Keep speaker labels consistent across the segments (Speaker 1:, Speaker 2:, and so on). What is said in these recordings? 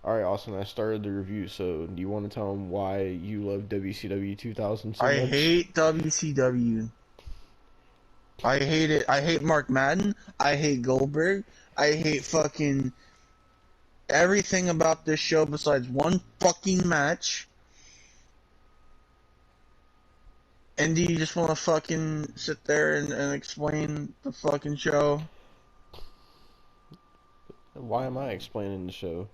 Speaker 1: All right, Austin, I started the review, so do you want to tell them why you love WCW 2000 so
Speaker 2: I
Speaker 1: much?
Speaker 2: hate WCW. I hate it. I hate Mark Madden. I hate Goldberg. I hate fucking everything about this show besides one fucking match. And do you just want to fucking sit there and explain the fucking show?
Speaker 1: Why am I explaining the show?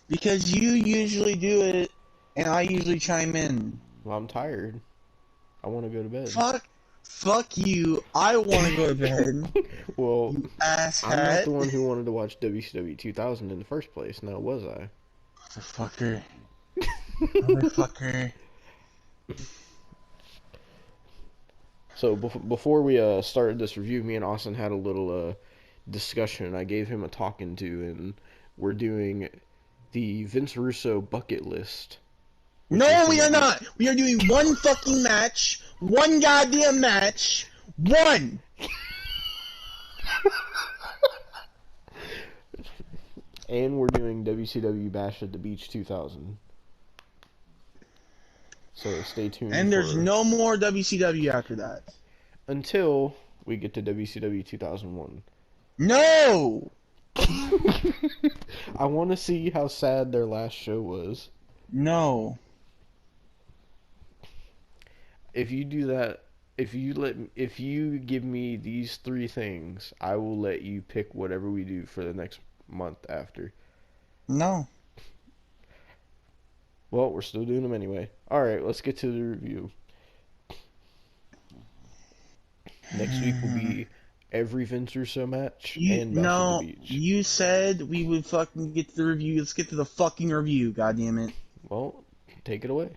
Speaker 2: Because you usually do it, and I usually chime in.
Speaker 1: Well, I'm tired. I want to go to bed.
Speaker 2: Fuck you. I want to go to bed.
Speaker 1: Well,
Speaker 2: You
Speaker 1: I'm not the
Speaker 2: asshat.
Speaker 1: one who wanted to watch WCW 2000 in the first place, now was I?
Speaker 2: Motherfucker. Motherfucker.
Speaker 1: So before we started this review, me and Austin had a little discussion. I gave him a talking to, and we're doing the Vince Russo bucket list, which is
Speaker 2: No, we
Speaker 1: gonna
Speaker 2: are
Speaker 1: be.
Speaker 2: not. We are doing one fucking match. One goddamn match. One.
Speaker 1: And we're doing WCW Bash at the Beach 2000. So stay tuned
Speaker 2: And there's
Speaker 1: for
Speaker 2: no more WCW after that.
Speaker 1: until we get to WCW 2001.
Speaker 2: No.
Speaker 1: I want to see how sad their last show was.
Speaker 2: No.
Speaker 1: If you do that, if you give me these three things, I will let you pick whatever we do for the next month after.
Speaker 2: No.
Speaker 1: Well, we're still doing them anyway. All right, let's get to the review. Next week will be every Vince Russo match and Bash at the
Speaker 2: No.
Speaker 1: Beach.
Speaker 2: You said we would fucking get to the review. Let's get to the fucking review. God damn it.
Speaker 1: Well, take it away.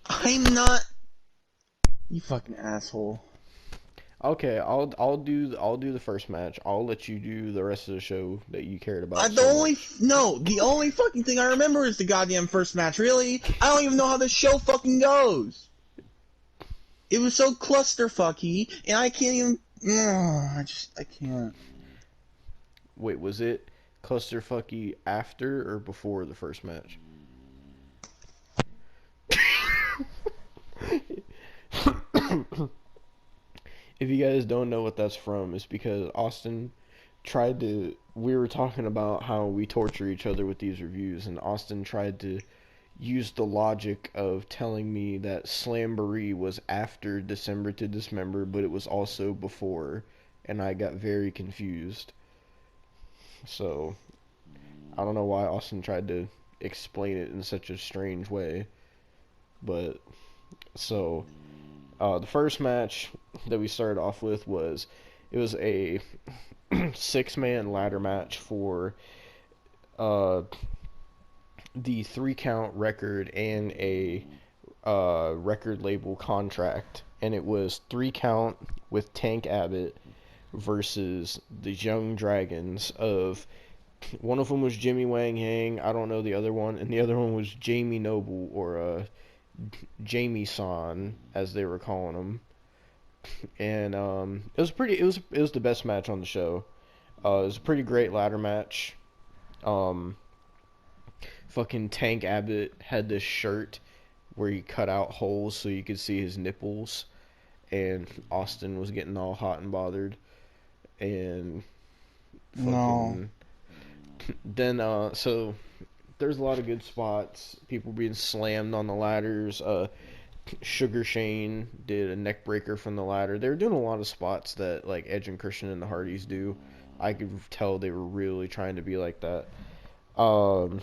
Speaker 2: I'm not. You fucking asshole.
Speaker 1: Okay, I'll do the first match. I'll let you do the rest of the show that you cared about
Speaker 2: The
Speaker 1: so
Speaker 2: only
Speaker 1: much.
Speaker 2: no, the only fucking thing I remember is the goddamn first match. Really, I don't even know how this show fucking goes. It was so clusterfucky, and I can't even. I can't.
Speaker 1: Wait, was it clusterfucky after or before the first match? If you guys don't know what that's from, it's because Austin tried to. We were talking about how we torture each other with these reviews, and Austin tried to use the logic of telling me that Slamboree was after December to Dismember, but it was also before, and I got very confused. So, I don't know why Austin tried to explain it in such a strange way, but so the first match that we started off with was it was a 6-man ladder match for uh, the 3 count record and a record label contract, and it was 3 count with Tank Abbott versus the Young Dragons of one of them was Jimmy Wang Yang, I don't know the other one, and the other one was Jamie Noble or Jamie San as they were calling him. And it was pretty. It was the best match on the show. It was a pretty great ladder match. Um, fucking Tank Abbott had this shirt where he cut out holes so you could see his nipples, and Austin was getting all hot and bothered. And
Speaker 2: No.
Speaker 1: fucking then so there's a lot of good spots. People being slammed on the ladders. Sugar Shane did a neck breaker from the ladder. They were doing a lot of spots that like Edge and Christian and the Hardys do. I could tell they were really trying to be like that. Um,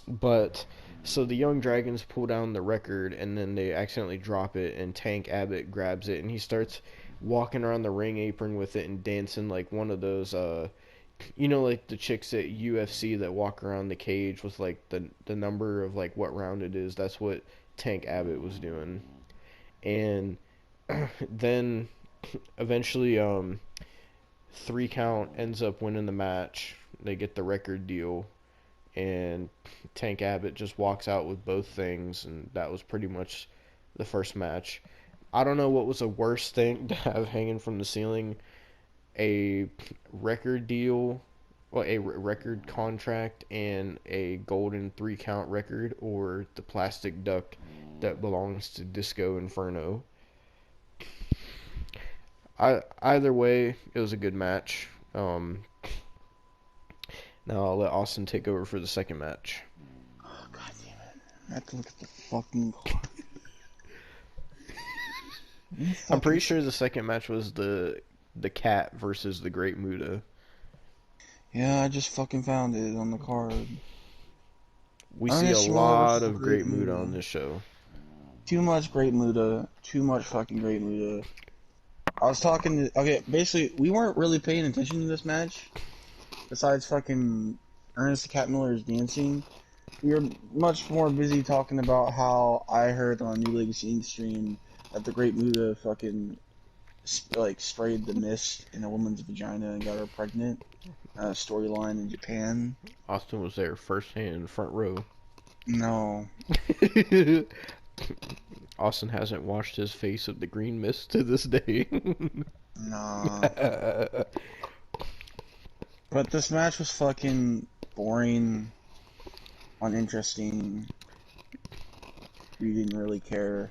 Speaker 1: but so the Young Dragons pull down the record and then they accidentally drop it and Tank Abbott grabs it and he starts walking around the ring apron with it and dancing like one of those like the chicks at UFC that walk around the cage with like the number of like what round it is. That's what Tank Abbott was doing. And then eventually 3 count ends up winning the match. They get the record deal and Tank Abbott just walks out with both things, and that was pretty much the first match. I don't know what was a worse thing to have hanging from the ceiling, a record deal well, a record contract and a golden 3 count record, or the plastic duck that belongs to Disco Inferno. Either way, it was a good match. Now I'll let Austin take over for the second match.
Speaker 2: Oh, God damn it. I have to look at the fucking card.
Speaker 1: I'm pretty sure the second match was the Cat versus the Great Muta.
Speaker 2: Yeah, I just fucking found it on the card.
Speaker 1: We see a lot of Great Muta on this show.
Speaker 2: Too much Great Muta. Too much fucking Great Muta. I was talking to... Okay, basically, we weren't really paying attention to this match. Besides fucking Ernest the Cat Miller's dancing. We were much more busy talking about how I heard on New Legacy Inc. stream that the Great Muta fucking, like, sprayed the mist in a woman's vagina and got her pregnant. Storyline in Japan.
Speaker 1: Austin was there firsthand, front row.
Speaker 2: No.
Speaker 1: Austin hasn't washed his face of the green mist to this day.
Speaker 2: No. But this match was fucking boring, uninteresting. We didn't really care.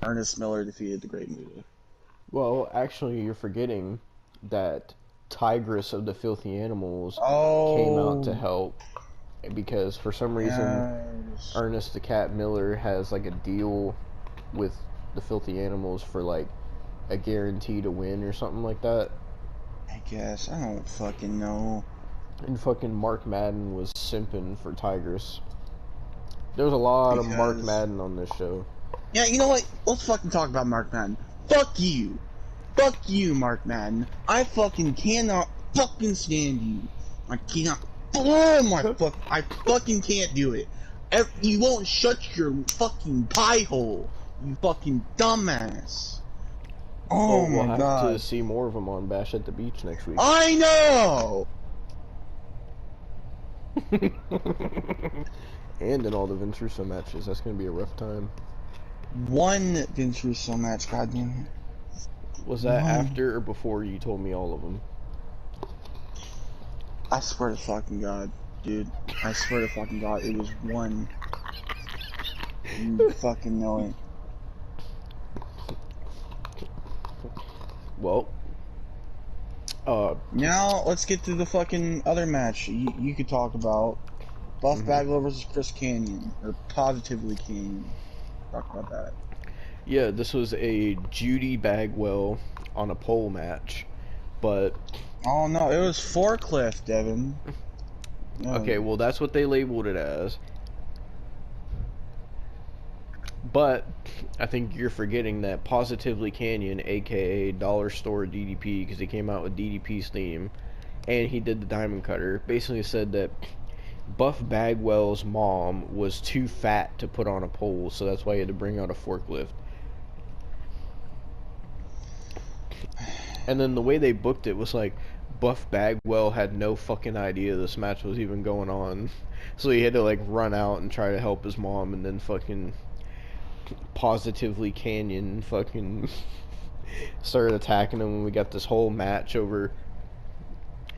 Speaker 2: Ernest Miller defeated the Great Muta.
Speaker 1: Well, actually, you're forgetting that Tigress of the Filthy Animals came out to help, because for some reason Ernest the Cat Miller has like a deal with the Filthy Animals for like a guarantee to win or something like that.
Speaker 2: I guess. I don't fucking know.
Speaker 1: And fucking Mark Madden was simping for Tigress. There was a lot of Mark Madden on this show.
Speaker 2: Yeah, you know what? Let's fucking talk about Mark Madden. Fuck you. Fuck you, Mark Madden. I fucking cannot fucking stand you. I cannot. Oh my fuck. I fucking can't do it. You won't shut your fucking pie hole. You fucking dumbass. Oh my god.
Speaker 1: We'll have to see more of him on Bash at the Beach next week.
Speaker 2: I know!
Speaker 1: And in all the Vince Russo matches. That's going to be a rough time.
Speaker 2: One Vince Russo match, goddamn it.
Speaker 1: Was that after or before you told me all of them?
Speaker 2: I swear to fucking God, dude. I swear to fucking God, it was one. You fucking know it.
Speaker 1: Well,
Speaker 2: now let's get to the fucking other match you could talk about. Buff Bagwell versus Chris Canyon, or Positively Canyon. Talk about that.
Speaker 1: Yeah, this was a Judy Bagwell on a pole match, but...
Speaker 2: Oh no, it was forklift, Devon. No.
Speaker 1: Okay, well that's what they labeled it as. But I think you're forgetting that Positively Canyon, aka Dollar Store DDP, because he came out with DDP's theme, and he did the Diamond Cutter, basically said that Buff Bagwell's mom was too fat to put on a pole, so that's why he had to bring out a forklift. And then the way they booked it was like Buff Bagwell had no fucking idea this match was even going on, so he had to like run out and try to help his mom, and then fucking Positively Canyon fucking started attacking him, and we got this whole match over.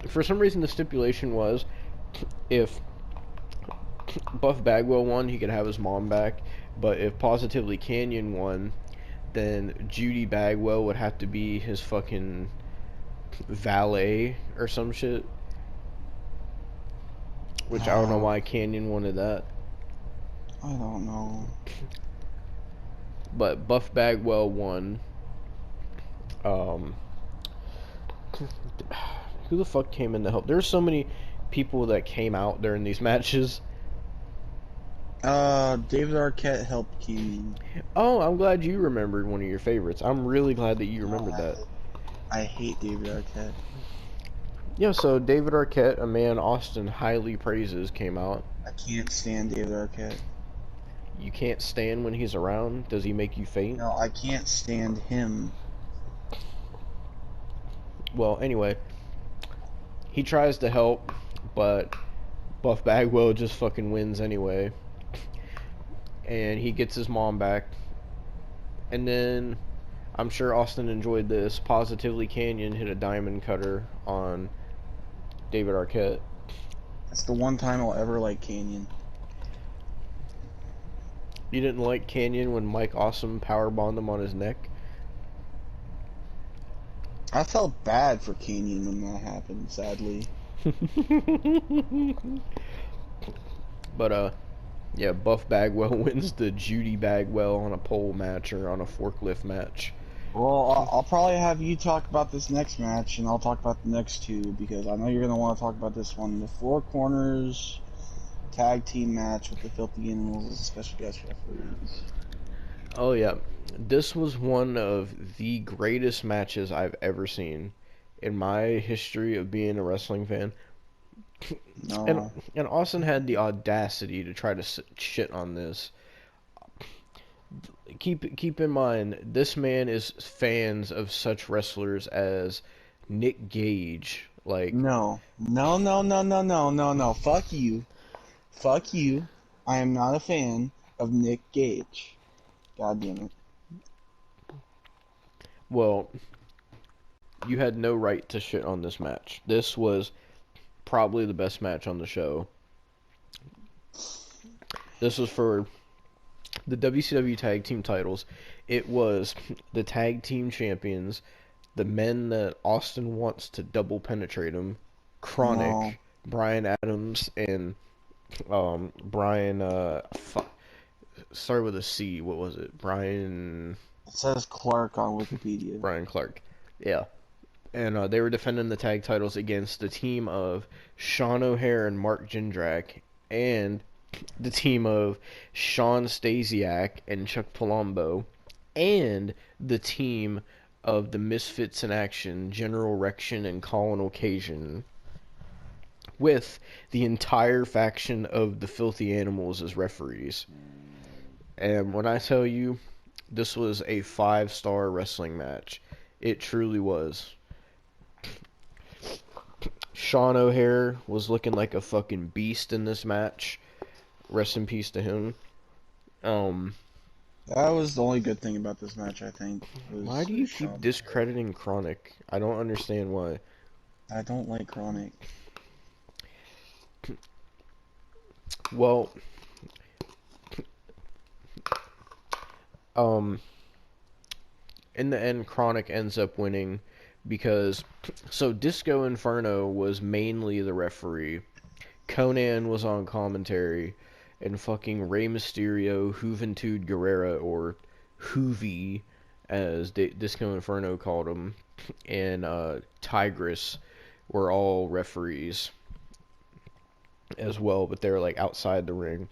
Speaker 1: For some reason the stipulation was if Buff Bagwell won, he could have his mom back, but if Positively Canyon won, then Judy Bagwell would have to be his fucking valet or some shit. Which I don't know why Canyon wanted that.
Speaker 2: I don't know.
Speaker 1: But Buff Bagwell won. Who the fuck came in to help? There were so many people that came out during these matches.
Speaker 2: David Arquette helped Canyon.
Speaker 1: Oh, I'm glad you remembered one of your favorites. I'm really glad that you remembered that.
Speaker 2: I hate David Arquette.
Speaker 1: Yeah, so David Arquette, a man Austin highly praises, came out.
Speaker 2: I can't stand David Arquette.
Speaker 1: You can't stand when he's around? Does he make you faint?
Speaker 2: No, I can't stand him.
Speaker 1: Well, anyway, he tries to help, but Buff Bagwell just fucking wins anyway. And he gets his mom back. And then, I'm sure Austin enjoyed this, Positively Canyon hit a diamond cutter on David Arquette.
Speaker 2: It's the one time I'll ever like Canyon.
Speaker 1: You didn't like Canyon when Mike Awesome powerbombed him on his neck?
Speaker 2: I felt bad for Canyon when that happened, sadly.
Speaker 1: But, yeah, Buff Bagwell wins the Judy Bagwell on a pole match or on a forklift match.
Speaker 2: Well, I'll probably have you talk about this next match, and I'll talk about the next two, because I know you're going to want to talk about this one. The Four Corners tag team match with the Filthy Animals as special guest referees.
Speaker 1: Oh, yeah. This was one of the greatest matches I've ever seen in my history of being a wrestling fan.
Speaker 2: No.
Speaker 1: And Austin had the audacity to try to shit on this. Keep in mind, this man is fans of such wrestlers as Nick Gage. Like,
Speaker 2: No. Fuck you. Fuck you. I am not a fan of Nick Gage. God damn it.
Speaker 1: well, you had no right to shit on this match. This was probably the best match on the show. This was for the WCW tag team titles. It was the tag team champions, the men that Austin wants to double penetrate him, Chronic,
Speaker 2: No.
Speaker 1: Brian Adams, and Brian started with a C. What was it? Brian
Speaker 2: It says Clark on Wikipedia.
Speaker 1: Brian Clark. Yeah. And they were defending the tag titles against the team of Sean O'Hare and Mark Jindrak, and the team of Sean Stasiak and Chuck Palumbo, and the team of the Misfits in Action, General Rection and Colin Occasion, with the entire faction of the Filthy Animals as referees. And when I tell you, this was a 5-star wrestling match. It truly was. Sean O'Hare was looking like a fucking beast in this match. Rest in peace to him.
Speaker 2: That was the only good thing about this match, I think.
Speaker 1: Why do you keep discrediting Chronic? I don't understand why.
Speaker 2: I don't like Chronic.
Speaker 1: Well, in the end, Chronic ends up winning because, so Disco Inferno was mainly the referee. Conan was on commentary, and fucking Rey Mysterio, Juventud Guerrera, or Hoovy, as Disco Inferno called him, and Tigress were all referees as well, but they were like outside the ring.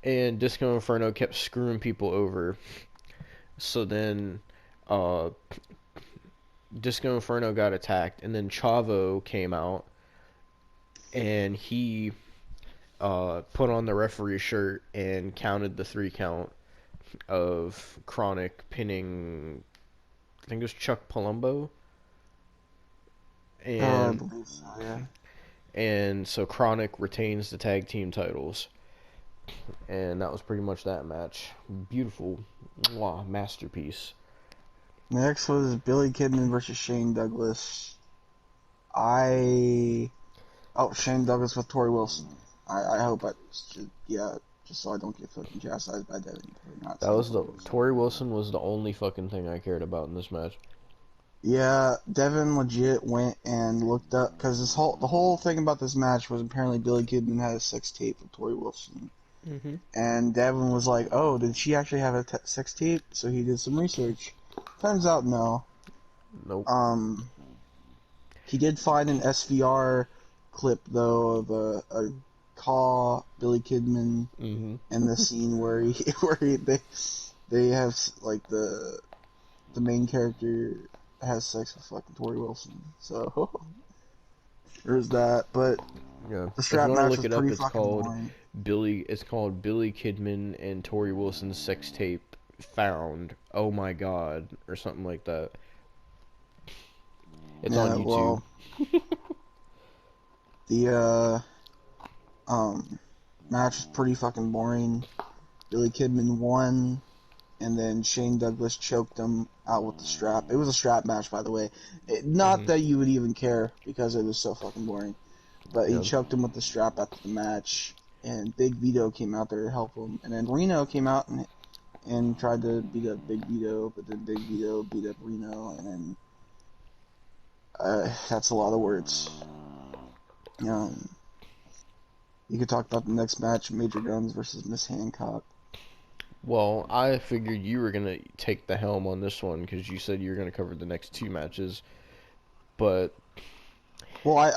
Speaker 1: And Disco Inferno kept screwing people over. So then Disco Inferno got attacked, and then Chavo came out, and he put on the referee shirt and counted the 3 count of Chronic pinning, I think it was Chuck Palumbo. And,
Speaker 2: Yeah.
Speaker 1: and so Chronic retains the tag team titles. And that was pretty much that match. Beautiful. Mwah, masterpiece.
Speaker 2: Next was Billy Kidman versus Shane Douglas. Shane Douglas with Tori Wilson. I hope just so I don't get fucking chastised by Devon for not
Speaker 1: That was
Speaker 2: saying
Speaker 1: Tori Wilson was the only fucking thing I cared about in this match.
Speaker 2: Yeah, Devon legit went and looked up, because the whole thing about this match was apparently Billy Kidman had a sex tape with Tori Wilson.
Speaker 1: Mm-hmm.
Speaker 2: And Devon was like, oh, did she actually have a sex tape? So he did some research. Turns out, no.
Speaker 1: Nope.
Speaker 2: He did find an SVR clip, though, of a Caw Billy Kidman and the scene where they have, like, the main character has sex with fucking Tori Wilson. So, there's that. But
Speaker 1: yeah,
Speaker 2: the strap
Speaker 1: if you
Speaker 2: match
Speaker 1: want to
Speaker 2: was
Speaker 1: look it up,
Speaker 2: pretty
Speaker 1: it's
Speaker 2: fucking
Speaker 1: called
Speaker 2: boring.
Speaker 1: It's called Billy Kidman and Tori Wilson's sex tape found. Oh my god, or something like that. It's on YouTube.
Speaker 2: Well, the match was pretty fucking boring. Billy Kidman won. and then Shane Douglas choked him out with the strap. It was a strap match, by the way. Not
Speaker 1: Mhm.
Speaker 2: that you would even care because it was so fucking boring. But he
Speaker 1: Yeah.
Speaker 2: choked him with the strap after the match, and Big Vito came out there to help him. And then Reno came out and tried to beat up Big Vito, but then Big Vito beat up Reno, and then that's a lot of words. Um, you could talk about the next match, Major Guns versus Miss Hancock.
Speaker 1: Well, I figured you were gonna take the helm on this one because you said you were gonna cover the next two matches, but
Speaker 2: Well,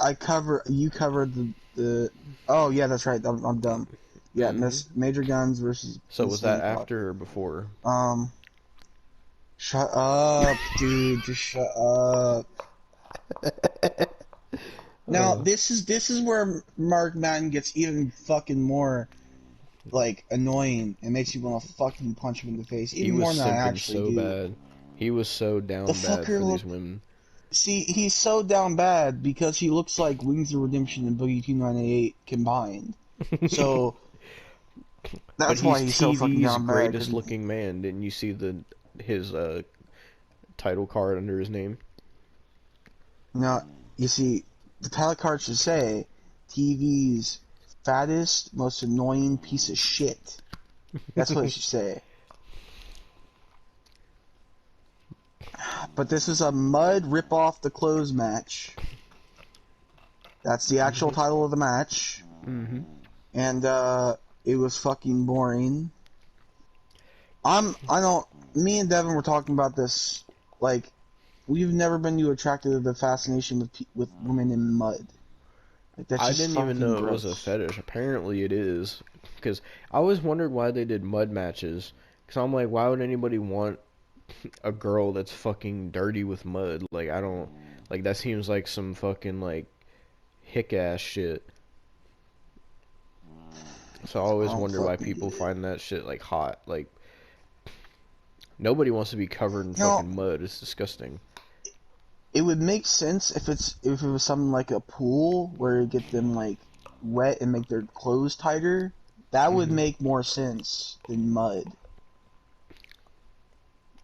Speaker 2: you covered the oh yeah, that's right. I'm dumb. Yeah,
Speaker 1: mhm.
Speaker 2: Miss Major Guns versus
Speaker 1: So
Speaker 2: Miss
Speaker 1: was that
Speaker 2: Hancock.
Speaker 1: after or before?
Speaker 2: Um, shut up, dude. Just shut up. Now
Speaker 1: Uh,
Speaker 2: this is where Mark Madden gets even fucking more like annoying and makes you want to fucking punch him in the face,
Speaker 1: he
Speaker 2: even
Speaker 1: was
Speaker 2: more than I
Speaker 1: simping
Speaker 2: actually
Speaker 1: so
Speaker 2: do.
Speaker 1: bad. He was so
Speaker 2: The
Speaker 1: down bad
Speaker 2: fucker
Speaker 1: for these
Speaker 2: look.
Speaker 1: women.
Speaker 2: See, he's so down bad because he looks like Wings of Redemption and Boogie 298 combined. So
Speaker 1: But
Speaker 2: that's why
Speaker 1: he's
Speaker 2: he's so fucking
Speaker 1: TV's
Speaker 2: down bad.
Speaker 1: greatest looking man. Didn't you see the his title card under his name?
Speaker 2: Now, you see, the palette card should say TV's fattest, most annoying piece of shit. That's what it should say. But this is a mud rip off the clothes match. That's the actual
Speaker 1: Mhm.
Speaker 2: title of the match.
Speaker 1: Mhm.
Speaker 2: And it was fucking boring. I don't me and Devon were talking about this like we've never been too attracted to the fascination with women in mud. Like that's
Speaker 1: I
Speaker 2: just
Speaker 1: didn't even
Speaker 2: fucking
Speaker 1: know it was a
Speaker 2: gross.
Speaker 1: fetish. Apparently it is, because I always wondered why they did mud matches. Because I'm like, why would anybody want a girl that's fucking dirty with mud? Like I don't like that seems like some fucking like hick ass shit. So I
Speaker 2: I
Speaker 1: always
Speaker 2: don't
Speaker 1: wonder why
Speaker 2: fucking get
Speaker 1: people
Speaker 2: it.
Speaker 1: find that shit like hot. Like nobody wants to be covered in
Speaker 2: You know,
Speaker 1: fucking mud. It's disgusting.
Speaker 2: it would make sense if it was something like a pool where you get them like wet and make their clothes tighter. That would
Speaker 1: Mhm.
Speaker 2: make more sense than mud.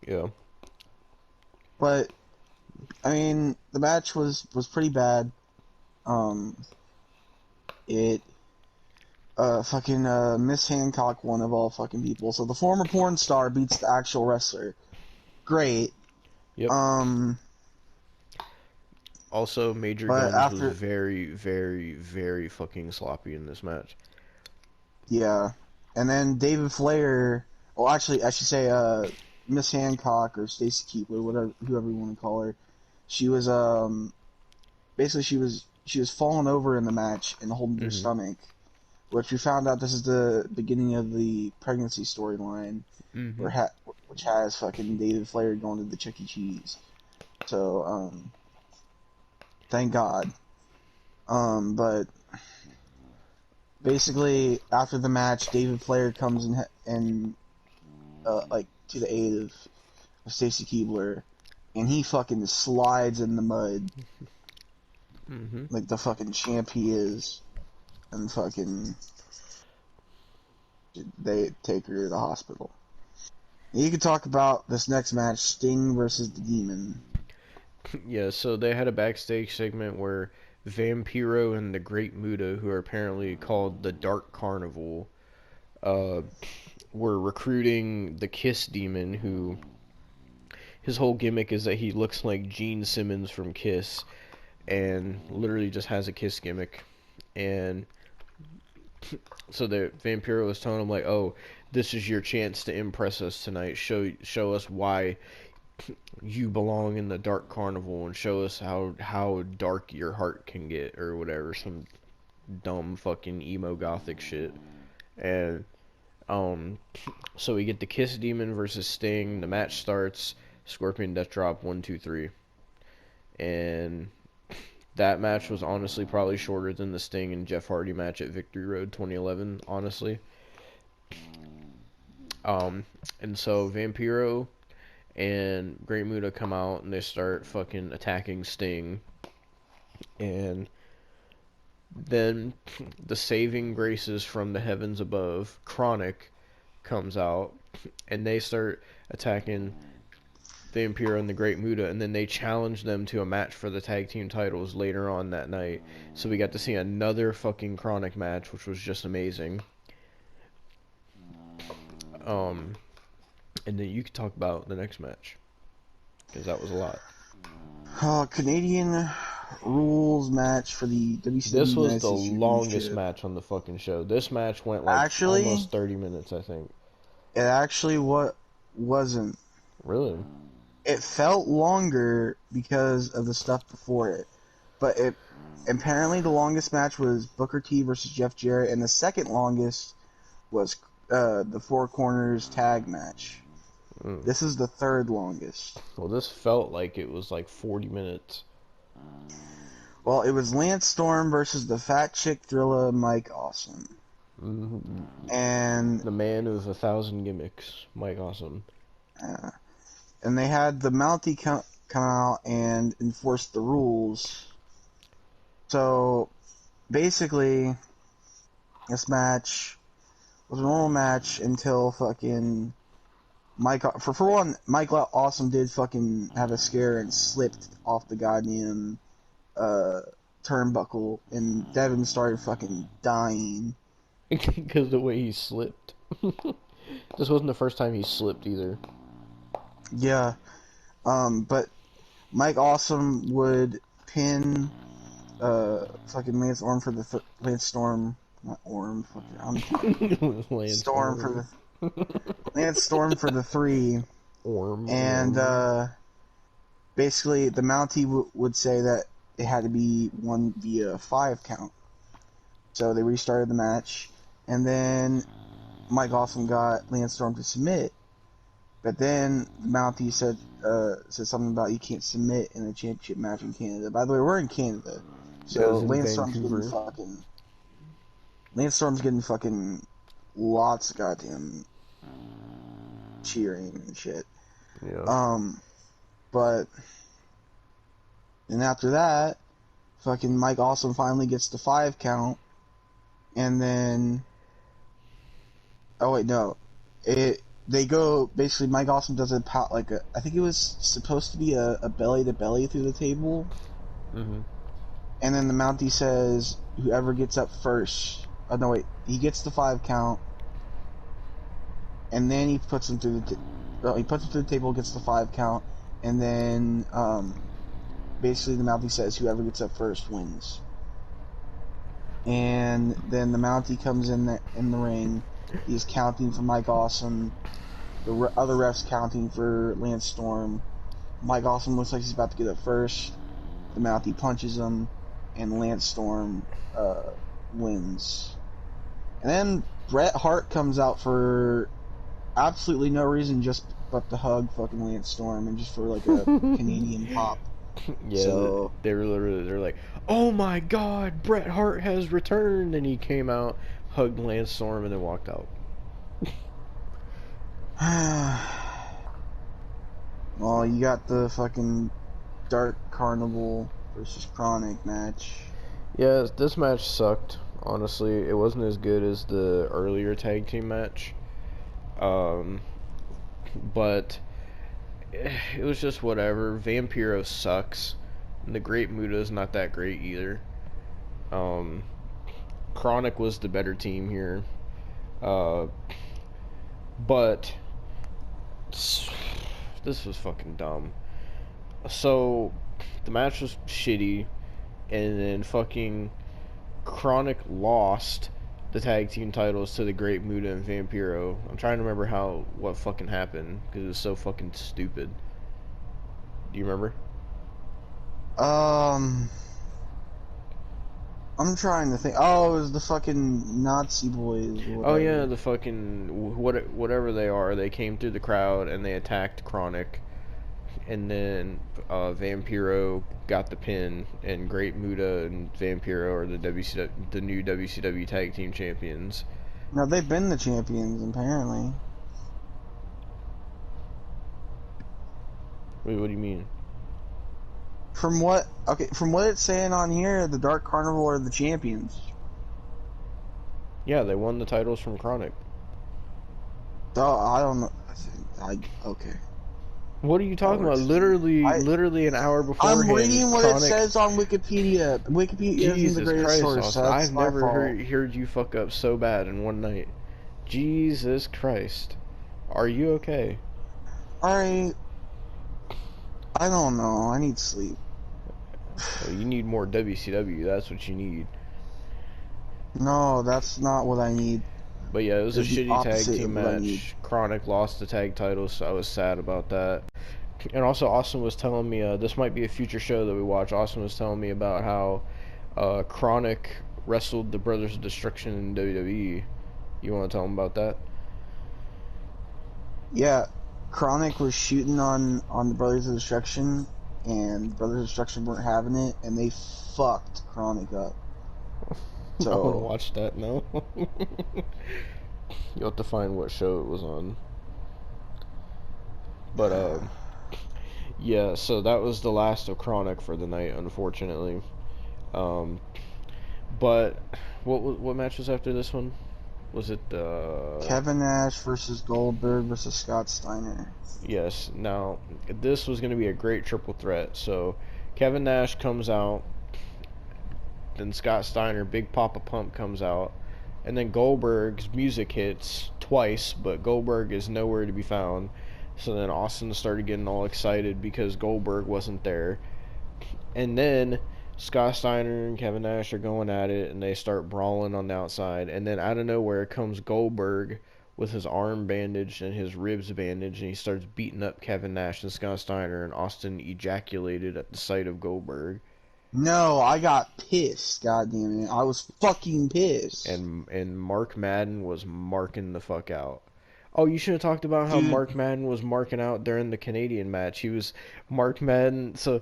Speaker 1: Yeah.
Speaker 2: But I mean, the match was pretty bad. Um, it fucking Miss Hancock won of all fucking people. So the former porn star beats the actual wrestler. Great.
Speaker 1: Yep.
Speaker 2: Um,
Speaker 1: Also, Major
Speaker 2: but
Speaker 1: Guns was
Speaker 2: after
Speaker 1: very, very, very fucking sloppy in this match.
Speaker 2: yeah, and then David Flair. Well, actually, I should say Miss Hancock or Stacy Keibler, whatever, whoever you want to call her. She was basically she was falling over in the match and holding her
Speaker 1: Mhm.
Speaker 2: stomach, which we found out this is the beginning of the pregnancy storyline,
Speaker 1: Mhm.
Speaker 2: which has fucking David Flair going to the Chuck E. Cheese. So thank God. But basically after the match, David Flair comes and like to the aid of Stacy Keibler, and he fucking slides in the mud
Speaker 1: Mhm.
Speaker 2: like the fucking champ he is, and fucking they take her to the hospital. You can talk about this next match, Sting versus the Demon.
Speaker 1: Yeah, so they had a backstage segment where Vampiro and the Great Muta, who are apparently called the Dark Carnival, uh, were recruiting the Kiss Demon, who his whole gimmick is that he looks like Gene Simmons from Kiss, and literally just has a Kiss gimmick. And so the Vampiro was telling him like, "Oh, this is your chance to impress us tonight. Show us why you belong in the Dark Carnival, and show us how dark your heart can get, or whatever, some dumb fucking emo gothic shit." And um, so we get the Kiss Demon versus Sting. The match starts. Scorpion Death Drop 1, 2, 3, and that match was honestly probably shorter than the Sting and Jeff Hardy match at Victory Road 2011. Honestly, um, and so Vampiro and Great Muta come out and they start fucking attacking Sting, and then the saving graces from the heavens above, Chronic, comes out and they start attacking Vampiro and the Great Muta, and then they challenge them to a match for the tag team titles later on that night. So we got to see another fucking Chronic match, which was just amazing. And then you could talk about the next match, because that was a lot.
Speaker 2: Canadian rules match for the WCW
Speaker 1: This was
Speaker 2: United
Speaker 1: the
Speaker 2: States
Speaker 1: longest
Speaker 2: Championship.
Speaker 1: match on the fucking show. This match went like
Speaker 2: Actually,
Speaker 1: almost 30 minutes, I think.
Speaker 2: it actually wasn't.
Speaker 1: Really?
Speaker 2: It felt longer because of the stuff before it, but it apparently the longest match was Booker T versus Jeff Jarrett, and the second longest was the Four Corners tag match. This is the third longest.
Speaker 1: Well, this felt like it was like 40 minutes.
Speaker 2: Well, it was Lance Storm versus the Fat Chick Thrilla Mike Awesome. And
Speaker 1: the man of 1,000 gimmicks, Mike Awesome.
Speaker 2: And they had the Mountie come out and enforce the rules. So, basically, this match was a normal match until fucking Mike. For one, Mike Awesome did fucking have a scare and slipped off the goddamn turnbuckle, and Devon started fucking dying.
Speaker 1: Because of the way he slipped. This wasn't the first time he slipped either.
Speaker 2: Yeah. But Mike Awesome would pin fucking Lance Storm for the Lance Storm, not Orm. Fucking
Speaker 1: Lance
Speaker 2: Storm for the Lance Storm for the 3.
Speaker 1: Orm.
Speaker 2: And basically the Mountie would say that it had to be won via 5 count. So they restarted the match, and then Mike Awesome got Lance Storm to submit. But then the Mountie said something about you can't submit in a championship match in Canada. By the way, we're in Canada, so Lance Storm's getting fucking lots of goddamn cheering and shit.
Speaker 1: Yeah.
Speaker 2: But and after that, fucking Mike Awesome finally gets the 5 count, and then they go, basically Mike Awesome does a I think it was supposed to be a belly to belly through the table.
Speaker 1: Mm-hmm.
Speaker 2: And then the Mountie says whoever gets up first. Oh no, wait, he gets the 5 count, and then he puts him through the table, gets the 5 count, and then basically the Mountie says whoever gets up first wins. And then the Mountie comes in the ring. He's counting for Mike Awesome. The other refs counting for Lance Storm. Mike Awesome looks like he's about to get up first. The Mountie punches him, and Lance Storm wins. And then Bret Hart comes out for absolutely no reason, just but to hug fucking Lance Storm, and just for like a Canadian pop.
Speaker 1: Yeah, so they're like, oh my god, Bret Hart has returned, and he came out, hugged Lance Storm, and then walked out.
Speaker 2: Well, you got the fucking Dark Carnival versus Chronic match.
Speaker 1: Yeah, this match sucked, honestly. It wasn't as good as the earlier tag team match. But it was just whatever. Vampiro sucks. And the Great Muta is not that great either. Chronic was the better team here. But this was fucking dumb. So the match was shitty, and then fucking Chronic lost the tag team titles to the Great Muta and Vampiro. I'm trying to remember what fucking happened, because it was so fucking stupid. Do you remember?
Speaker 2: I'm trying to think. Oh, it was the fucking Nazi boys.
Speaker 1: Oh yeah, the fucking whatever they are. They came through the crowd and they attacked Chronic, and then Vampiro got the pin, and Great Muta and Vampiro are the new WCW tag team champions.
Speaker 2: No, they've been the champions apparently.
Speaker 1: Wait, what do you mean?
Speaker 2: From what it's saying on here, the Dark Carnival are the champions.
Speaker 1: Yeah, they won the titles from Chronic.
Speaker 2: Oh, I don't know. Okay.
Speaker 1: What are you talking about?
Speaker 2: works.
Speaker 1: Literally an hour beforehand.
Speaker 2: I'm reading what
Speaker 1: Chronic,
Speaker 2: it says on Wikipedia. Wikipedia isn't the
Speaker 1: Jesus
Speaker 2: greatest
Speaker 1: Christ,
Speaker 2: source.
Speaker 1: Austin!
Speaker 2: So that's
Speaker 1: I've
Speaker 2: my
Speaker 1: never
Speaker 2: fault.
Speaker 1: heard you fuck up so bad in one night. Jesus Christ, are you okay?
Speaker 2: Alright. I don't know. I need sleep.
Speaker 1: Well, you need more WCW. That's what you need.
Speaker 2: No, that's not what I need.
Speaker 1: But yeah, it was a
Speaker 2: It's the
Speaker 1: shitty tag
Speaker 2: opposite
Speaker 1: team
Speaker 2: of what I need.
Speaker 1: match. Chronic lost the tag titles, so I was sad about that. And also, Austin was telling me this might be a future show that we watch. Austin was telling me about how Chronic wrestled the Brothers of Destruction in WWE. You want to tell him about that?
Speaker 2: Yeah, Chronic was shooting on the Brothers of Destruction, and Brothers of Destruction weren't having it, and they fucked Chronic up.
Speaker 1: I want to
Speaker 2: So
Speaker 1: watch that now. You'll have to find what show it was on. But yeah. So that was the last of Chronic for the night, unfortunately. Um, but what match was after this one? Was it
Speaker 2: Kevin Nash versus Goldberg versus Scott Steiner.
Speaker 1: Yes. Now this was going to be a great triple threat. So Kevin Nash comes out, then Scott Steiner, Big Papa Pump comes out, and then Goldberg's music hits twice, but Goldberg is nowhere to be found. So then Austin started getting all excited because Goldberg wasn't there. And then Scott Steiner and Kevin Nash are going at it, and they start brawling on the outside. And then out of nowhere comes Goldberg with his arm bandaged and his ribs bandaged, and he starts beating up Kevin Nash and Scott Steiner, and Austin ejaculated at the sight of Goldberg.
Speaker 2: No, I got pissed. God damn it, I was fucking pissed.
Speaker 1: And Mark Madden was marking the fuck out. Oh, you should have talked about how
Speaker 2: Dude.
Speaker 1: Mark Madden was marking out during the Canadian match. He was Mark Madden, so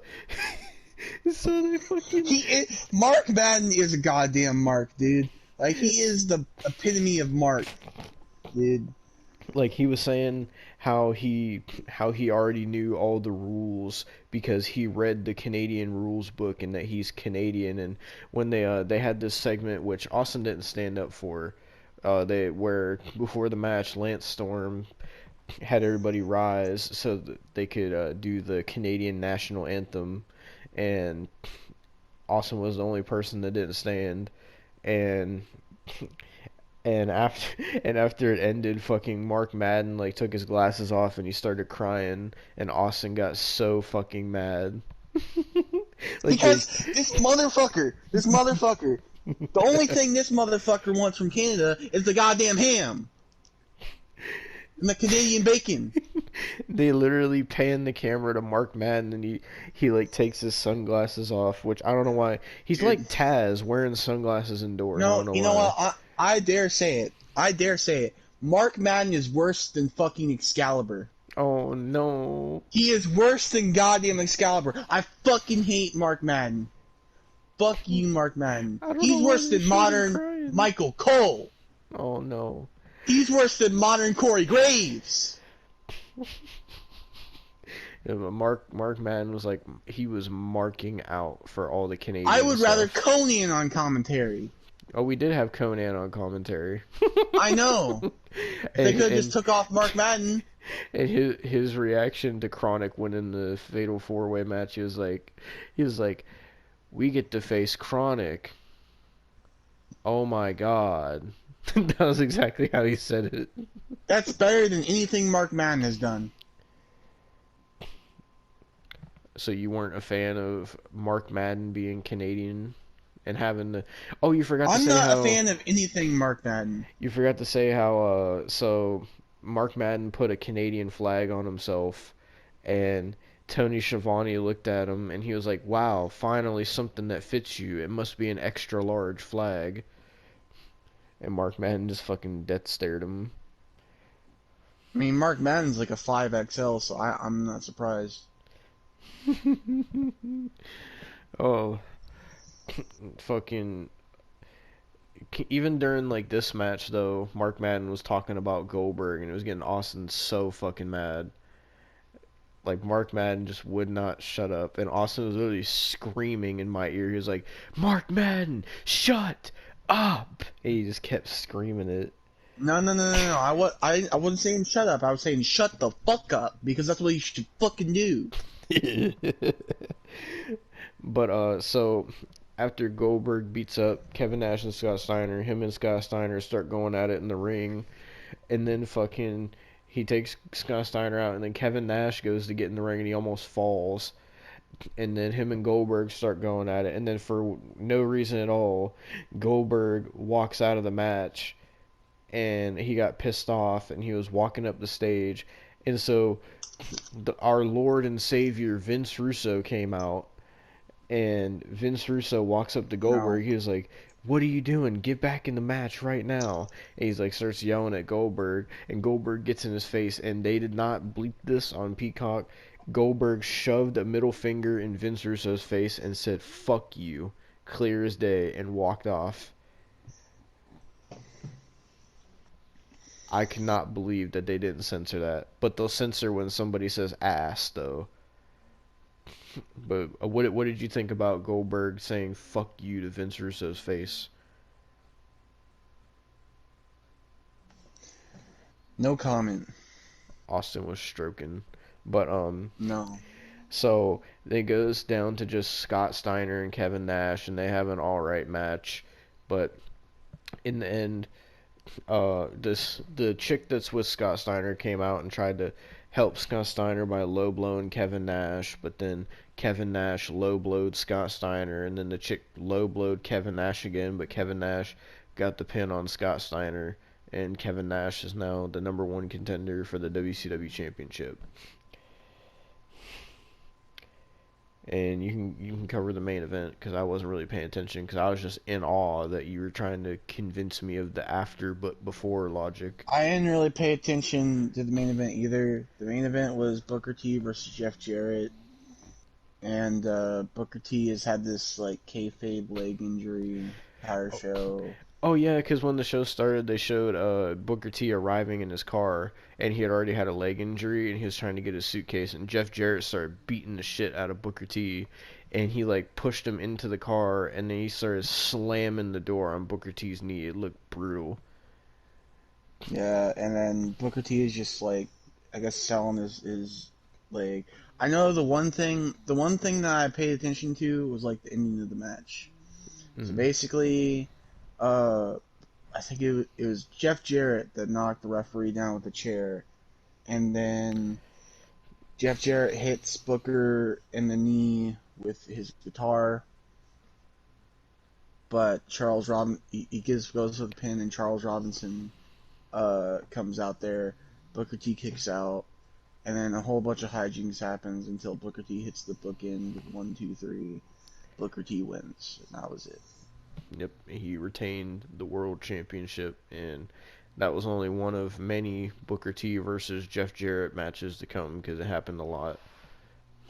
Speaker 1: they fucking.
Speaker 2: Mark Madden is a goddamn Mark, dude. Like, he is the epitome of Mark, dude.
Speaker 1: Like, he was saying how he already knew all the rules because he read the Canadian rules book and that he's Canadian. And when they had this segment which Austin didn't stand up for, where before the match Lance Storm had everybody rise so that they could do the Canadian national anthem, and Austin was the only person that didn't stand. And and after it ended, fucking Mark Madden like took his glasses off and he started crying, and Austin got so fucking mad.
Speaker 2: Because this motherfucker, the only thing this motherfucker wants from Canada is the goddamn ham and the Canadian bacon.
Speaker 1: They literally pan the camera to Mark Madden, and he like takes his sunglasses off, which I don't know why. He's like Taz wearing sunglasses indoors. I
Speaker 2: No,
Speaker 1: don't know
Speaker 2: you
Speaker 1: why.
Speaker 2: know what? I dare say it. I dare say it. Mark Madden is worse than fucking Excalibur.
Speaker 1: Oh no.
Speaker 2: He is worse than goddamn Excalibur. I fucking hate Mark Madden. Fuck you, Mark Madden. He's worse than modern Michael Cole.
Speaker 1: Oh no.
Speaker 2: He's worse than modern Corey Graves.
Speaker 1: Yeah, but Mark Madden was like, he was marking out for all the Canadian
Speaker 2: I would
Speaker 1: stuff.
Speaker 2: rather Conan on commentary.
Speaker 1: Oh, we did have Conan on commentary.
Speaker 2: I know. They could have just took off Mark Madden.
Speaker 1: And his reaction to Chronic winning the Fatal 4-Way match, he was like, we get to face Chronic. Oh my god. That was exactly how he said it.
Speaker 2: That's better than anything Mark Madden has done.
Speaker 1: So you weren't a fan of Mark Madden being Canadian and having the... Oh, you forgot to say how...
Speaker 2: I'm not a fan of anything Mark Madden.
Speaker 1: You forgot to say how, so Mark Madden put a Canadian flag on himself, and Tony Schiavone looked at him, and he was like, wow, finally something that fits you. It must be an extra large flag. And Mark Madden just fucking death stared him.
Speaker 2: I mean, Mark Madden's like a 5XL, so I'm not surprised.
Speaker 1: Oh, fucking... Even during like this match though, Mark Madden was talking about Goldberg, and it was getting Austin so fucking mad. Like, Mark Madden just would not shut up, and Austin was literally screaming in my ear. He was like, Mark Madden, shut up! And he just kept screaming it.
Speaker 2: No. I wasn't saying shut up. I was saying shut the fuck up because that's what you should fucking do.
Speaker 1: But so after Goldberg beats up Kevin Nash and Scott Steiner, him and Scott Steiner start going at it in the ring, and then fucking he takes Scott Steiner out, and then Kevin Nash goes to get in the ring and he almost falls, and then him and Goldberg start going at it, and then for no reason at all, Goldberg walks out of the match, and he got pissed off, and he was walking up the stage, and so our Lord and Savior Vince Russo came out, and Vince Russo walks up to
Speaker 2: No.
Speaker 1: Goldberg. He was like, "What are you doing? Get back in the match right now!" And he's like, starts yelling at Goldberg, and Goldberg gets in his face. And they did not bleep this on Peacock. Goldberg shoved a middle finger in Vince Russo's face and said, "Fuck you," clear as day, and walked off. I cannot believe that they didn't censor that. But they'll censor when somebody says ass, though. But what did you think about Goldberg saying "fuck you" to Vince Russo's face?
Speaker 2: No comment.
Speaker 1: Austin was stroking, but
Speaker 2: No.
Speaker 1: so it goes down to just Scott Steiner and Kevin Nash, and they have an all right match, but in the end, the chick that's with Scott Steiner came out and tried to help Scott Steiner by low blowing Kevin Nash, but then Kevin Nash low blowed Scott Steiner, and then the chick low blowed Kevin Nash again, but Kevin Nash got the pin on Scott Steiner, and Kevin Nash is now the number one contender for the WCW Championship. And you can cover the main event because I wasn't really paying attention because I was just in awe that you were trying to convince me of the after but before logic.
Speaker 2: I didn't really pay attention to the main event either. The main event was Booker T versus Jeff Jarrett, and Booker T has had this like kayfabe leg injury entire show.
Speaker 1: Oh yeah, because when the show started, they showed Booker T arriving in his car, and he had already had a leg injury, and he was trying to get his suitcase, and Jeff Jarrett started beating the shit out of Booker T, and he like pushed him into the car, and then he started slamming the door on Booker T's knee. It looked brutal.
Speaker 2: Yeah, and then Booker T is just like, I guess selling his leg. I know the one thing that I paid attention to was like the ending of the match. So
Speaker 1: Mm-hmm.
Speaker 2: basically, I think it was Jeff Jarrett that knocked the referee down with a chair, and then Jeff Jarrett hits Booker in the knee with his guitar, but Charles Robin he goes for the pin, and Charles Robinson comes out there. Booker T kicks out, and then a whole bunch of hijinks happens until Booker T hits the bookend with 1, 2, 3. Booker T wins, and that was it.
Speaker 1: Yep, he retained the world championship, and that was only one of many Booker T versus Jeff Jarrett matches to come because it happened a lot.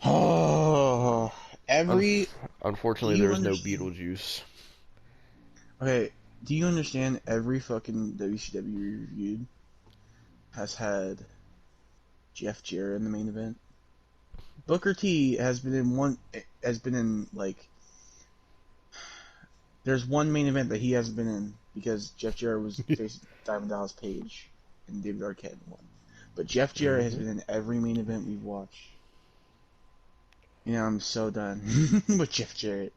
Speaker 2: Oh, every
Speaker 1: Unfortunately,
Speaker 2: do
Speaker 1: there
Speaker 2: you
Speaker 1: was no
Speaker 2: understand?
Speaker 1: Beetlejuice.
Speaker 2: Okay, do you understand every fucking WCW reviewed has had Jeff Jarrett in the main event? Booker T has been in like there's one main event that he hasn't been in because Jeff Jarrett was facing Diamond Dallas Page and David Arquette won. But Jeff Jarrett has
Speaker 1: Mm-hmm.
Speaker 2: been in every main event we've watched. You know, I'm so done with Jeff Jarrett.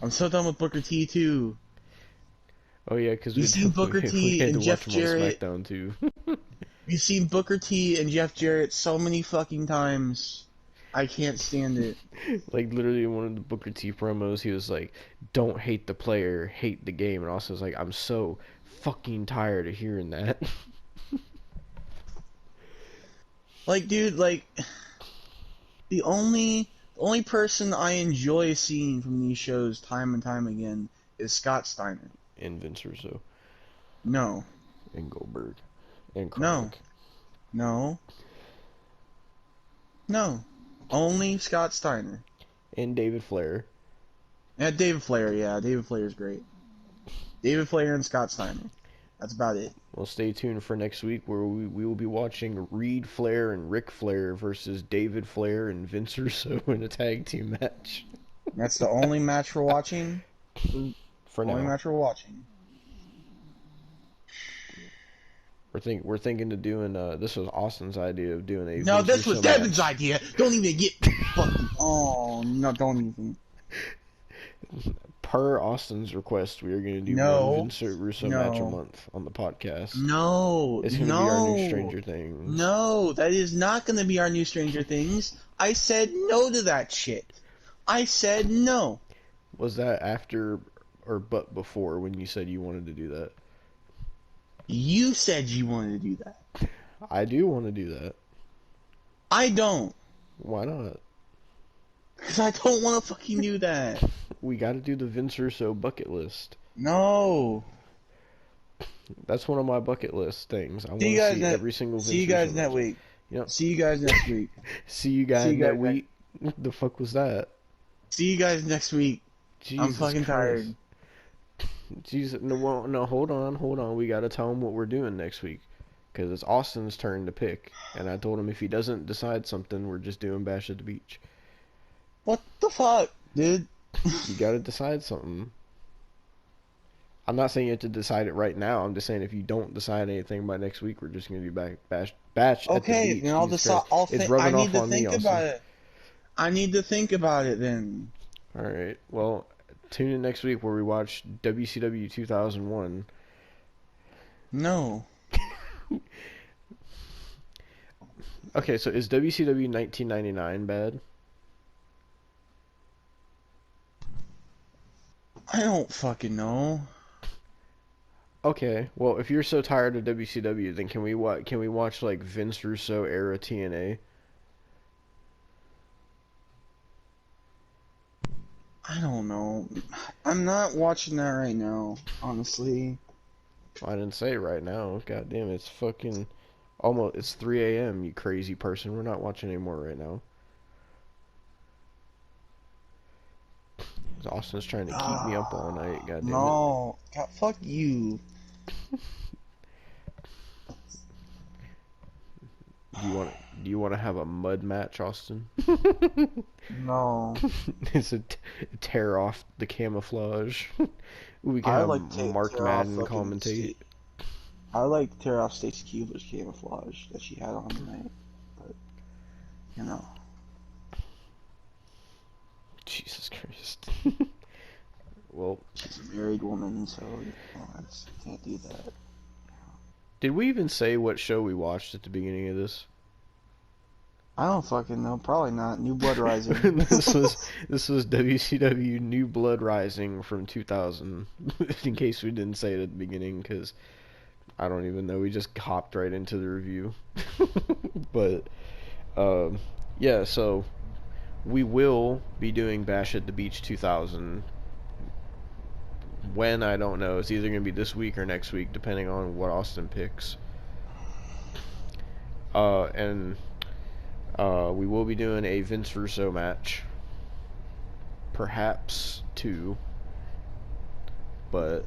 Speaker 2: I'm so done with Booker T too.
Speaker 1: Oh yeah, because
Speaker 2: You've seen Booker
Speaker 1: we
Speaker 2: T
Speaker 1: had to
Speaker 2: and
Speaker 1: watch
Speaker 2: Jeff
Speaker 1: him on
Speaker 2: Jarrett.
Speaker 1: SmackDown too.
Speaker 2: You've seen Booker T and Jeff Jarrett so many fucking times. I can't stand it.
Speaker 1: Like literally in one of the Booker T promos, he was like, "Don't hate the player, hate the game," and also was like, "I'm so fucking tired of hearing that."
Speaker 2: Like, dude, like the only person I enjoy seeing from these shows time and time again is Scott Steiner.
Speaker 1: And Vince Russo,
Speaker 2: No,
Speaker 1: and Goldberg, and
Speaker 2: no,
Speaker 1: Chronic,
Speaker 2: no, no. Only Scott Steiner.
Speaker 1: and David Flair.
Speaker 2: And David Flair, yeah, David Flair's great. David Flair and Scott Steiner. That's about it.
Speaker 1: Well, stay tuned for next week where we will be watching Reed Flair and Ric Flair versus David Flair and Vince Russo in a tag team match.
Speaker 2: That's the only match we're watching.
Speaker 1: For
Speaker 2: Only
Speaker 1: now.
Speaker 2: match we're watching.
Speaker 1: We're thinking of doing. This was Austin's idea of doing a
Speaker 2: No,
Speaker 1: Vince
Speaker 2: this was
Speaker 1: Russo
Speaker 2: Devon's
Speaker 1: match.
Speaker 2: idea. Don't even get fucking. Oh no! Don't even.
Speaker 1: Per Austin's request, we are going to do one
Speaker 2: No.
Speaker 1: Vince Russo match a
Speaker 2: No.
Speaker 1: month on the podcast.
Speaker 2: No.
Speaker 1: It's going to be our new
Speaker 2: No.
Speaker 1: Stranger Things.
Speaker 2: No, that is not going to be our new Stranger Things. I said no to that shit. I said no.
Speaker 1: Was that after or but before when you said you wanted to do that?
Speaker 2: You said you wanted to do that.
Speaker 1: I do want to do that.
Speaker 2: I don't.
Speaker 1: Why not?
Speaker 2: Because I don't want to fucking do that.
Speaker 1: We got to do the Vince Russo bucket list.
Speaker 2: No.
Speaker 1: That's one of my bucket list things. I want
Speaker 2: See
Speaker 1: to
Speaker 2: you guys
Speaker 1: see every single Vince
Speaker 2: See you guys
Speaker 1: Russo
Speaker 2: next
Speaker 1: match.
Speaker 2: week.
Speaker 1: Yep.
Speaker 2: See you guys next week.
Speaker 1: See you guys next week. What the fuck was that?
Speaker 2: See you guys next week.
Speaker 1: Jesus
Speaker 2: I'm fucking
Speaker 1: Christ.
Speaker 2: tired.
Speaker 1: Jesus, no, hold on. We gotta tell him what we're doing next week, because it's Austin's turn to pick, and I told him if he doesn't decide something, we're just doing Bash at the Beach.
Speaker 2: What the fuck, dude?
Speaker 1: You gotta decide something. I'm not saying you have to decide it right now. I'm just saying if you don't decide anything by next week, we're just gonna do Bash at the
Speaker 2: Okay,
Speaker 1: Beach.
Speaker 2: then I'll
Speaker 1: Jesus
Speaker 2: decide.
Speaker 1: Christ. It's
Speaker 2: I
Speaker 1: rubbing
Speaker 2: need
Speaker 1: off
Speaker 2: to
Speaker 1: on me,
Speaker 2: think
Speaker 1: Austin.
Speaker 2: about it. I need to think about it then.
Speaker 1: All right. Well, tune in next week where we watch WCW 2001.
Speaker 2: No.
Speaker 1: Okay, so is WCW 1999 bad?
Speaker 2: I don't fucking know.
Speaker 1: Okay, well, if you're so tired of WCW, then can we watch like Vince Russo era TNA?
Speaker 2: I don't know. I'm not watching that right now, honestly.
Speaker 1: I didn't say right now. God damn, it's fucking almost it's 3 a.m. You crazy person. We're not watching anymore right now. Austin's trying to keep me up all night. God damn it.
Speaker 2: No. God, fuck you.
Speaker 1: Do you want to have a mud match, Austin?
Speaker 2: No.
Speaker 1: It's a tear off the camouflage. We can
Speaker 2: I
Speaker 1: have
Speaker 2: like
Speaker 1: Mark
Speaker 2: tear off
Speaker 1: Madden
Speaker 2: fucking
Speaker 1: commentate.
Speaker 2: I like to tear off Stacey Cuba's camouflage that she had on tonight, but you know.
Speaker 1: Jesus Christ. Well,
Speaker 2: She's a married woman, so you can't do that.
Speaker 1: did we even say what show we watched at the beginning of this?
Speaker 2: I don't fucking know. Probably not. New Blood Rising.
Speaker 1: This was WCW New Blood Rising from 2000. In case we didn't say it at the beginning, because I don't even know. We just hopped right into the review. But yeah, so we will be doing Bash at the Beach 2000. When, I don't know. It's either going to be this week or next week, depending on what Austin picks. And we will be doing a Vince Russo match. Perhaps two. But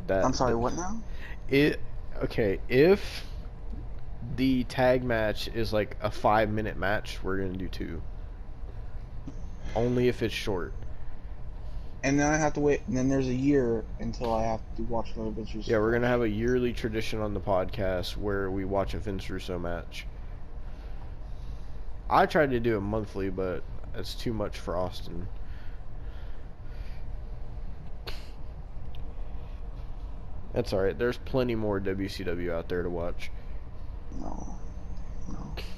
Speaker 1: that...
Speaker 2: I'm sorry, what now?
Speaker 1: Okay, if the tag match is like a 5-minute match, we're going to do two. Only if it's short.
Speaker 2: And then I have to wait, and then there's a year until I have to watch another Vince Russo.
Speaker 1: Yeah, we're going to have a yearly tradition on the podcast where we watch a Vince Russo match. I tried to do it monthly, but it's too much for Austin. That's alright, there's plenty more WCW out there to watch.
Speaker 2: No.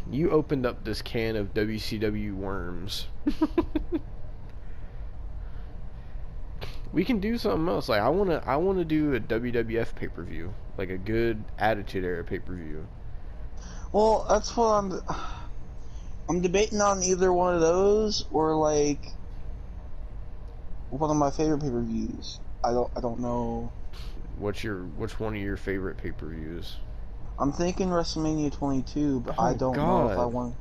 Speaker 1: You opened up this can of WCW worms. We can do something else. Like I wanna do a WWF pay-per-view, like a good Attitude Era pay-per-view.
Speaker 2: Well, that's what I'm debating on either one of those or like one of my favorite pay-per-views. I don't know.
Speaker 1: Which one of your favorite pay-per-views?
Speaker 2: I'm thinking WrestleMania 22, but
Speaker 1: Oh,
Speaker 2: I don't know if I
Speaker 1: God.
Speaker 2: want.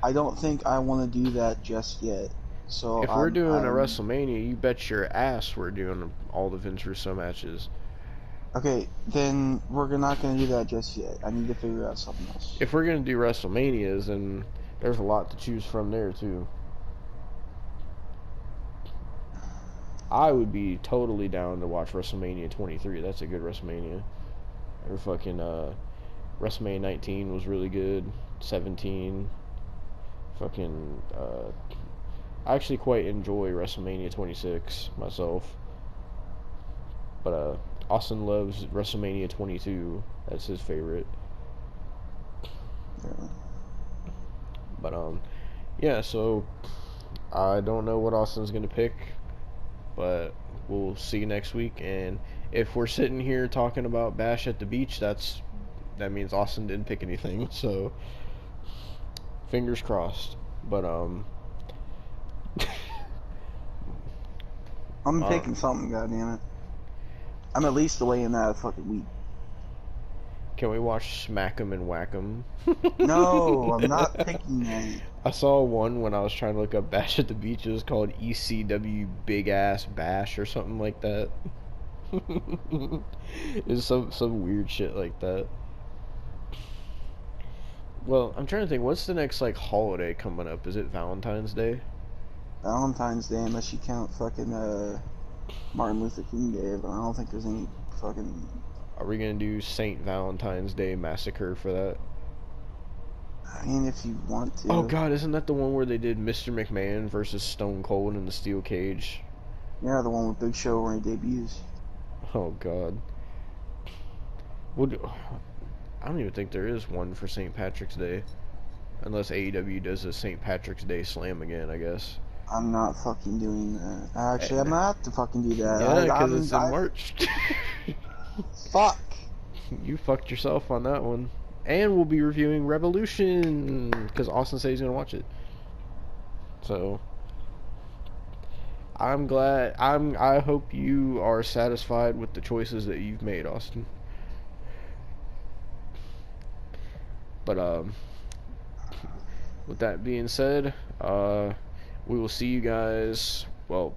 Speaker 2: I don't think I want to do that just yet. So
Speaker 1: If we're doing a WrestleMania, you bet your ass we're doing all the Vince Russo matches.
Speaker 2: Okay, then we're not going to do that just yet. I need to figure out something else.
Speaker 1: If we're gonna do WrestleManias, then there's a lot to choose from there too. I would be totally down to watch WrestleMania 23. That's a good WrestleMania. Or fucking WrestleMania 19 was really good. 17. Fucking I actually quite enjoy WrestleMania 26 myself. But Austin loves WrestleMania 22. That's his favorite.
Speaker 2: Yeah.
Speaker 1: But yeah, so I don't know what Austin's gonna pick, but we'll see next week. And if we're sitting here talking about Bash at the Beach, that means Austin didn't pick anything. So fingers crossed. But
Speaker 2: I'm
Speaker 1: uh,
Speaker 2: picking something, goddammit. I'm at least away in that fucking week.
Speaker 1: can we watch Smack 'em and Whack 'em?
Speaker 2: No, I'm not picking that.
Speaker 1: I saw one when I was trying to look up Bash at the Beach. It was called ECW Big Ass Bash or something like that. It was some weird shit like that. Well, I'm trying to think. What's the next like holiday coming up? Is it Valentine's Day?
Speaker 2: Valentine's Day, unless you count fucking Martin Luther King Day, but I don't think there's any fucking.
Speaker 1: Are we gonna do Saint Valentine's Day Massacre for that?
Speaker 2: I mean, if you want to.
Speaker 1: Oh God, isn't that the one where they did Mr. McMahon versus Stone Cold in the steel cage?
Speaker 2: Yeah, the one with Big Show where he debuts.
Speaker 1: Oh God. Would I don't even think there is one for St. Patrick's Day, unless AEW does a St. Patrick's Day Slam again, I guess.
Speaker 2: I'm not fucking doing that. Actually, I'm gonna have to fucking do that.
Speaker 1: Yeah, because it's in March.
Speaker 2: Fuck.
Speaker 1: You fucked yourself on that one. And we'll be reviewing Revolution, because Austin says he's gonna watch it. So I'm glad. I hope you are satisfied with the choices that you've made, Austin. But with that being said, we will see you guys. Well,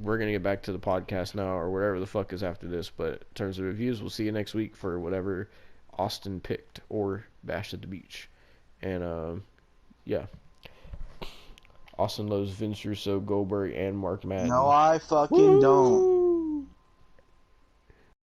Speaker 1: we're gonna get back to the podcast now, or whatever the fuck is after this. But in terms of reviews, we'll see you next week for whatever Austin picked or Bash at the Beach. And yeah, Austin loves Vince Russo, Goldberg, and Mark Madden.
Speaker 2: No, I fucking don't.